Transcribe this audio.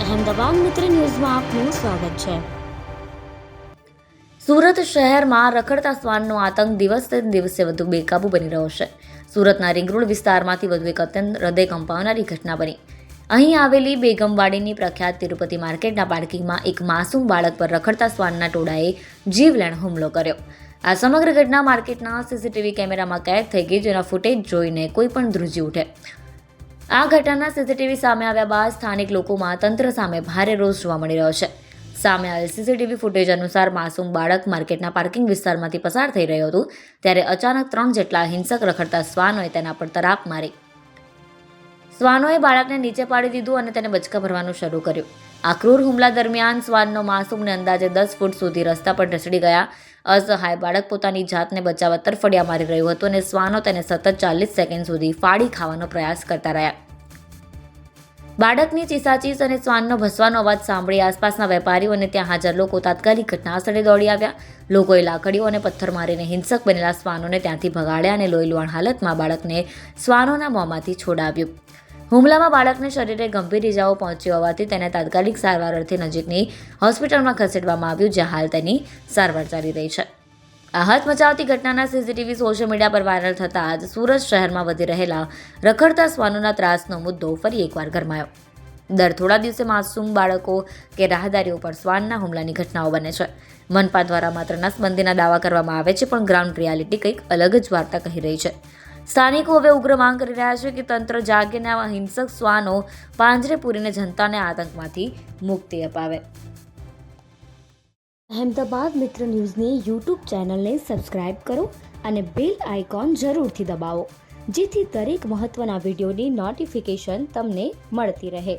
અહેમદાબાદ મિત્ર ન્યૂઝમાં આપનું સ્વાગત છે। સુરત શહેરમાં રખડતા શ્વાનનો આતંક દિવસે દિવસે વધુ બેકાબૂ બની રહ્યો છે। સુરતના રિંગ રોડ વિસ્તારમાંથી વધુ એક અત્યંત હૃદય કંપાવનારી ઘટના બની। અહીં આવેલી બેગમવાડીની પ્રખ્યાત તિરુપતિ માર્કેટના પાર્કિંગમાં એક માસૂમ બાળક પર રખડતા શ્વાનના ટોળાએ જીવલેણ હુમલો કર્યો। આ સમગ્ર ઘટના માર્કેટના સીસીટીવી કેમેરામાં કેદ થઈ ગઈ, જેના ફૂટેજ જોઈને કોઈ પણ ધ્રુજી ઉઠે। આ ઘટનાના સીસીટીવી સામે આવ્યા બાદ સ્થાનિક લોકોમાં તંત્ર સામે ભારે રોષ જોવા મળી રહ્યો છે। સામે આવેલ સીસીટીવી ફૂટેજ અનુસાર માસૂમ બાળક માર્કેટના પાર્કિંગ વિસ્તારમાંથી પસાર થઈ રહ્યો હતું, ત્યારે અચાનક 3 જેટલા હિંસક રખડતા શ્વાનોએ તેના પર તરાપ મારી। શ્વાનોએ બાળકને નીચે પાડી દીધું અને તેને બચકા ભરવાનું શરૂ કર્યું। આ ક્રૂર હુમલા દરમિયાન શ્વાનનો માસૂમને અંદાજે 10 ફૂટ સુધી રસ્તા પર ઢસડી ગયા। અસહાય બાળક પોતાની જાતને બચાવવા તરફડિયા મારી રહ્યું હતું અને શ્વાનો તેને સતત 40 સેકન્ડ સુધી ફાડી ખાવાનો પ્રયાસ કરતા રહ્યા। બાળકની ચીસાચીસ અને શ્વાનનો ભસવાનો અવાજ સાંભળી આસપાસના વેપારીઓ અને ત્યાં હાજર લોકો તાત્કાલિક ઘટના સ્થળે દોડી આવ્યા। લોકોએ લાકડીઓ અને પથ્થર મારીને હિંસક બનેલા શ્વાનોને ત્યાંથી ભગાડ્યા અને લોહીલુહાણ હાલતમાં બાળકને શ્વાનોના મોંમાંથી છોડાવ્યું। હુમલામાં બાળકને શરીરે ગંભીર ઇજાઓ પહોંચી હોવાથી તેને તાત્કાલિક સારવાર અર્થે નજીકની હોસ્પિટલમાં ખસેડવામાં આવ્યું, જ્યાં હાલ તેની સારવાર ચાલી રહી છે। આ હચમચાવતી ઘટનાના સીસીટીવી સોશિયલ મીડિયા પર વાયરલ થતાં જ સુરત શહેરમાં વધી રહેલા રખડતા શ્વાનોના ત્રાસનો મુદ્દો ફરી એકવાર ગરમાયો। દર થોડા દિવસે માસૂમ બાળકો કે રાહદારીઓ પર શ્વાનના હુમલાની ઘટનાઓ બને છે। મનપા દ્વારા માત્ર નસબંધીના દાવા કરવામાં આવે છે, પણ ગ્રાઉન્ડ રિયાલિટી કંઈક અલગ જ વાર્તા કહી રહી છે। સ્થાનિકો હવે ઉગ્ર માંગ કરી રહ્યા છે કે તંત્ર જાગીને આવા હિંસક શ્વાનો પાંજરે પૂરીને જનતાને આતંકમાંથી મુક્તિ અપાવે। અહેમદાબાદ મિત્ર ન્યૂઝની યુટ્યુબ ચેનલને સબસ્ક્રાઇબ કરો અને બેલ આઇકોન જરૂરથી દબાવો, જેથી દરેક મહત્ત્વના વિડીયોની નોટિફિકેશન તમને મળતી રહે।